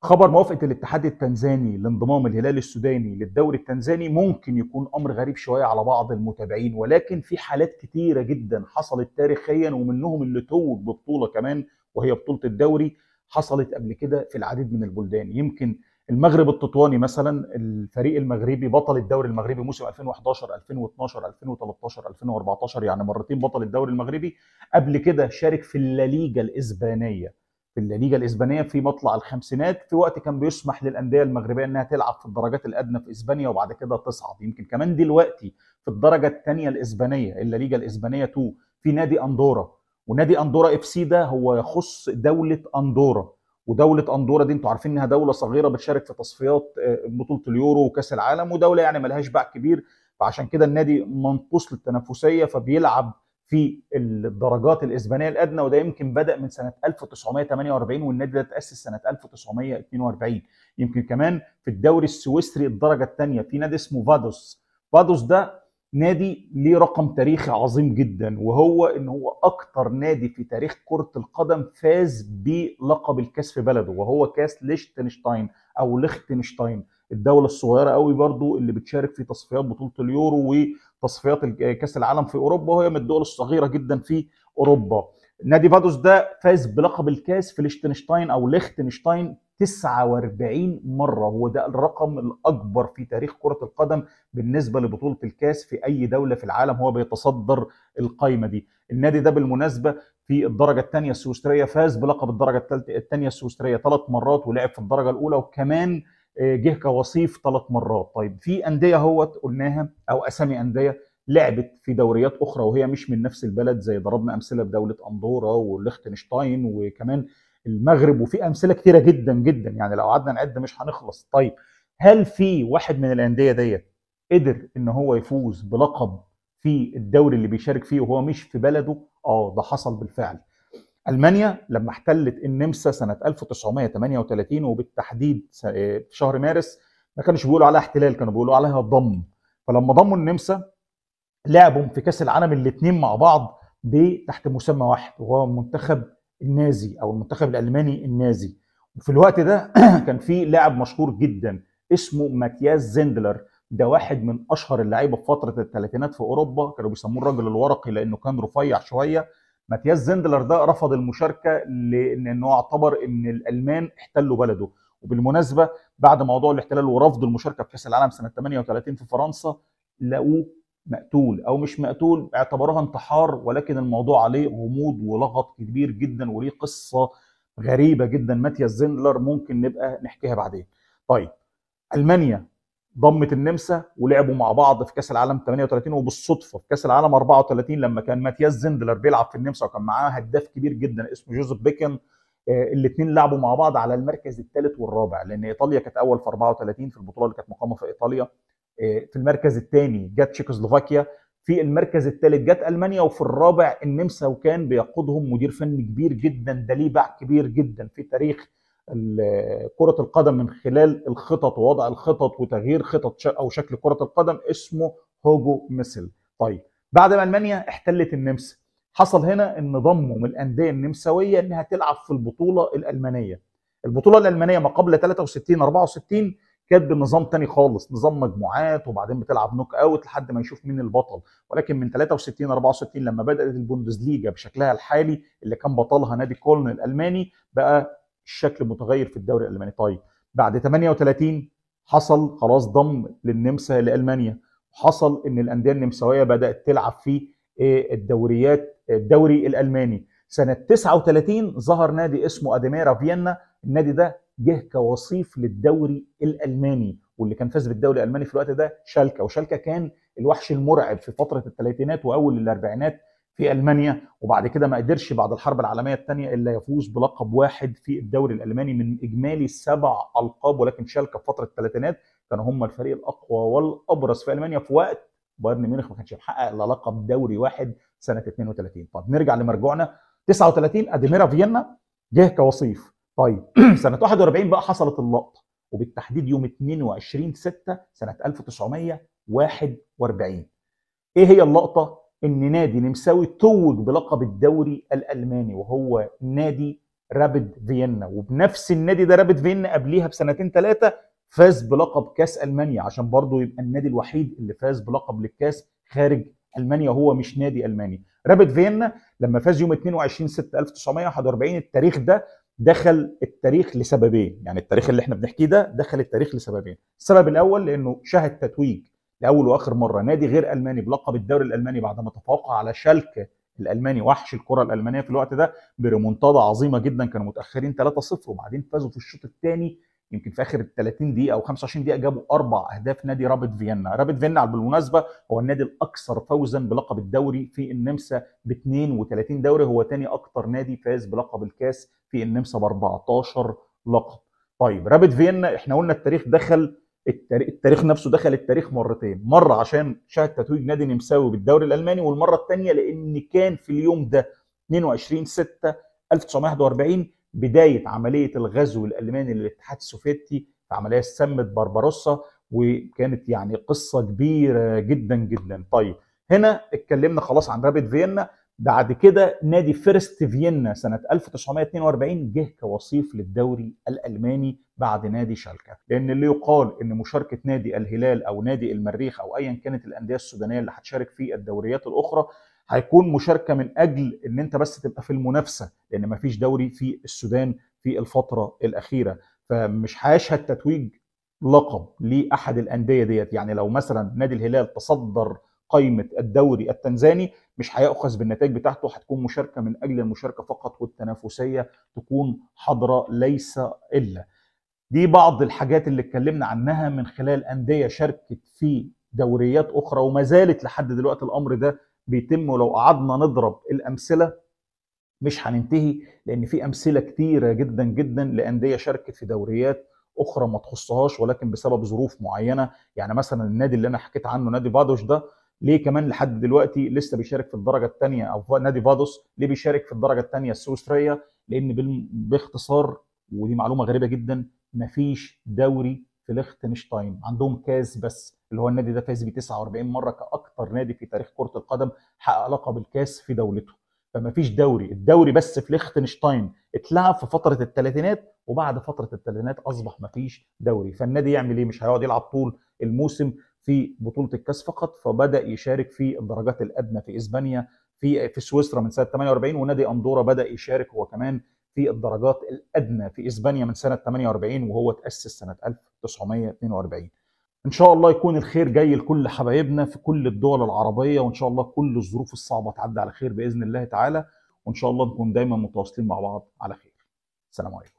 خبر موافقة الاتحاد التنزاني لانضمام الهلال السوداني للدوري التنزاني ممكن يكون أمر غريب شوية على بعض المتابعين، ولكن في حالات كتيرة جدا حصلت تاريخيا ومنهم اللي توج ببطولة كمان وهي بطولة الدوري. حصلت قبل كده في العديد من البلدان. يمكن المغرب التطواني مثلا، الفريق المغربي بطل الدوري المغربي موسم 2011 2012 2013 2014، يعني مرتين بطل الدوري المغربي. قبل كده شارك في الليجا الإسبانية. في الليجا الاسبانيه في مطلع الخمسينات، في وقت كان بيسمح للانديه المغربيه انها تلعب في الدرجات الادنى في اسبانيا وبعد كده تصعد. يمكن كمان دلوقتي في الدرجه الثانيه الاسبانيه، الليجا الاسبانيه 2، في نادي اندورا. ونادي اندورا اف سي ده هو يخص دوله اندورا. ودوله اندورا دي انتوا عارفين انها دوله صغيره بتشارك في تصفيات بطوله اليورو وكاس العالم، ودوله يعني ملهاش باع كبير. فعشان كده النادي منقوص للتنافسيه، فبيلعب في الدرجات الاسبانيه الادنى. وده يمكن بدا من سنه 1948، والنادي ده تاسس سنه 1942. يمكن كمان في الدوري السويسري الدرجه الثانيه في نادي اسمه فادوس. فادوس ده نادي ليه رقم تاريخي عظيم جدا، وهو ان هو اكتر نادي في تاريخ كره القدم فاز بلقب الكاس في بلده، وهو كاس ليشتنشتاين او ليختنشتاين، الدوله الصغيره قوي برضو اللي بتشارك في تصفيات بطوله اليورو تصفيات كاس العالم في اوروبا، وهي من الدول الصغيره جدا في اوروبا. نادي فادوس ده فاز بلقب الكاس في ليشتنشتاين او ليختنشتاين 49 مره. هو ده الرقم الاكبر في تاريخ كره القدم بالنسبه لبطوله الكاس في اي دوله في العالم. هو بيتصدر القائمه دي. النادي ده بالمناسبه في الدرجه الثانيه السويسريه فاز بلقب الدرجه الثانيه السويسريه 3 مرات، ولعب في الدرجه الاولى، وكمان جه كوصيف 3 مرات. طيب في انديه اهوت قلناها او اسامي انديه لعبت في دوريات اخرى وهي مش من نفس البلد، زي ضربنا امثله بدوله اندورا وليختنشتاين وكمان المغرب، وفي امثله كثيره جدا جدا يعني لو قعدنا نعد مش هنخلص. طيب هل في واحد من الانديه ديت قدر ان هو يفوز بلقب في الدوري اللي بيشارك فيه وهو مش في بلده؟ اه، ده حصل بالفعل. المانيا لما احتلت النمسا سنه 1938، وبالتحديد في شهر مارس، ما كانوش بيقولوا عليها احتلال، كانوا بيقولوا عليها ضم. فلما ضموا النمسا لعبوا في كاس العالم الاثنين مع بعض تحت مسمى واحد، وهو المنتخب النازي او المنتخب الالماني النازي. وفي الوقت ده كان في لاعب مشهور جدا اسمه ماتياس زيندلر. ده واحد من اشهر اللعيبه في فتره الثلاثينات في اوروبا، كانوا بيسموه الرجل الورقي لانه كان رفيع شويه. ماتياس زيندلر ده رفض المشاركه لانه اعتبر ان الالمان احتلوا بلده. وبالمناسبه بعد موضوع الاحتلال ورفض المشاركه في كاس العالم سنه 38 في فرنسا، لقوه مقتول او مش مقتول، اعتبروها انتحار، ولكن الموضوع عليه غموض ولغط كبير جدا وليه قصه غريبه جدا. ماتياس زيندلر ممكن نبقى نحكيها بعدين. طيب المانيا ضمت النمسا ولعبوا مع بعض في كاس العالم 38، وبالصدفه في كاس العالم 34 لما كان ماتياس زيندلر بيلعب في النمسا وكان معاه هداف كبير جدا اسمه جوزيف بيكن، الاثنين لعبوا مع بعض على المركز الثالث والرابع، لان ايطاليا كانت اول في 34 في البطوله اللي كانت مقامه في ايطاليا. في المركز الثاني جت تشيكوسلوفاكيا، في المركز الثالث جت المانيا، وفي الرابع النمسا، وكان بيقودهم مدير فني كبير جدا ده ليه باع كبير جدا في تاريخ كرة القدم من خلال الخطط ووضع الخطط وتغيير خطط او شكل كرة القدم، اسمه هوجو ميسل. طيب بعد ما المانيا احتلت النمسا، حصل هنا ان ضموا من الانديه النمساويه انها تلعب في البطوله الالمانيه. البطوله الالمانيه ما قبل 63 64 كانت بنظام تاني خالص، نظام مجموعات وبعدين بتلعب نوك اوت لحد ما يشوف مين البطل. ولكن من 63 64 لما بدات البوندسليجا بشكلها الحالي اللي كان بطلها نادي كولن الالماني، بقى الشكل متغير في الدوري الالماني. طيب بعد 38 حصل خلاص ضم للنمسا لالمانيا، حصل ان الانديه النمساويه بدات تلعب في الدوري الالماني. سنه 39 ظهر نادي اسمه اديميرا فيينا. النادي ده جه كوصيف للدوري الالماني، واللي كان فاز بالدوري الالماني في الوقت ده شالكا. وشالكا كان الوحش المرعب في فتره الثلاثينات واول الاربعينات في المانيا، وبعد كده ما قدرش بعد الحرب العالميه الثانيه الا يفوز بلقب واحد في الدوري الالماني من اجمالي 7 القاب. ولكن شالكا في فتره الثلاثينات كانوا هم الفريق الاقوى والابرز في المانيا في وقت بايرن ميونخ ما كانش محقق الا لقب دوري واحد سنه 32. طب نرجع لمرجوعنا. 39 اديميرا فيينا جه كوصيف. طيب سنه 41 بقى حصلت اللقطه، وبالتحديد يوم 22 6 سنه 1941. ايه هي اللقطه؟ ان نادي نمساوي توج بلقب الدوري الالماني، وهو نادي رابد فيينا، وبنفس النادي ده رابد فيينا قبليها بسنتين ثلاثه فاز بلقب كاس المانيا، عشان برضه يبقى النادي الوحيد اللي فاز بلقب للكاس خارج المانيا، هو مش نادي الماني. رابد فيينا لما فاز يوم 22 6 1941، التاريخ ده دخل التاريخ لسببين، يعني التاريخ اللي احنا بنحكيه ده دخل التاريخ لسببين. السبب الاول لانه شهد تتويج لاول واخر مره نادي غير الماني بلقب الدوري الالماني بعد ما تفوق على شالكه الالماني، وحش الكره الالمانيه في الوقت ده، بريمونتادا عظيمه جدا. كانوا متاخرين 3-0 وبعدين فازوا في الشوط الثاني، يمكن في اخر ال 30 دقيقه او 25 دقيقه جابوا 4 اهداف نادي رابد فيينا. رابد فيينا بالمناسبه هو النادي الاكثر فوزا بلقب الدوري في النمسا ب 32 دوري، هو ثاني اكثر نادي فاز بلقب الكاس في النمسا ب 14 لقب. طيب رابد فيينا احنا قلنا التاريخ دخل التاريخ نفسه دخل التاريخ مرتين، مره عشان شهد تتويج نادي نمساوي بالدوري الالماني، والمره الثانيه لان كان في اليوم ده 22 6 1941 بدايه عمليه الغزو الالماني للاتحاد السوفيتي في عمليه سمت بارباروسا، وكانت يعني قصه كبيره جدا جدا. طيب هنا اتكلمنا خلاص عن رابد فيينا. بعد كده نادي فيرست فيينا سنه 1942 جه كوصيف للدوري الالماني بعد نادي شالكه، لان اللي يقال ان مشاركه نادي الهلال او نادي المريخ او ايا كانت الانديه السودانيه اللي هتشارك في الدوريات الاخرى هيكون مشاركه من اجل ان انت بس تبقى في المنافسه، لان مفيش دوري في السودان في الفتره الاخيره، فمش هيشهد تتويج لقب لاحد الانديه ديت. يعني لو مثلا نادي الهلال تصدر قائمه الدوري التنزاني مش هيأخذ بالنتائج بتاعته، هتكون مشاركه من اجل المشاركه فقط، والتنافسيه تكون حاضره ليس الا. دي بعض الحاجات اللي اتكلمنا عنها من خلال أندية شاركت في دوريات أخرى وما زالت لحد دلوقتي الأمر ده بيتم، ولو قعدنا نضرب الأمثلة مش هننتهي، لأن في أمثلة كتيرة جدا جدا لأندية شاركت في دوريات أخرى ما تخصهاش ولكن بسبب ظروف معينة. يعني مثلا النادي اللي أنا حكيت عنه نادي فادوش ده ليه كمان لحد دلوقتي لسه بيشارك في الدرجة الثانية، أو نادي فادوس ليه بيشارك في الدرجة الثانية السويسرية؟ لأن باختصار، ودي معلومة غريبة جدا، مفيش دوري في ليختنشتاين، عندهم كاس بس، اللي هو النادي ده فاز ب 49 مرة كأكثر نادي في تاريخ كرة القدم حقق لقب الكاس في دولته. فما فيش دوري، الدوري بس في ليختنشتاين اتلعب في فتره الثلاثينات، وبعد فتره الثلاثينات اصبح ما فيش دوري. فالنادي يعمل ايه؟ مش هيقعد يلعب طول الموسم في بطوله الكاس فقط، فبدا يشارك في الدرجات الادنى في اسبانيا، في سويسرا من سنه 48، ونادي اندورا بدا يشارك هو كمان في الدرجات الادنى في اسبانيا من سنه 48، وهو تاسس سنه 1942. ان شاء الله يكون الخير جاي لكل حبايبنا في كل الدول العربيه، وان شاء الله كل الظروف الصعبه تعدي على خير باذن الله تعالى، وان شاء الله نكون دايما متواصلين مع بعض على خير. السلام عليكم.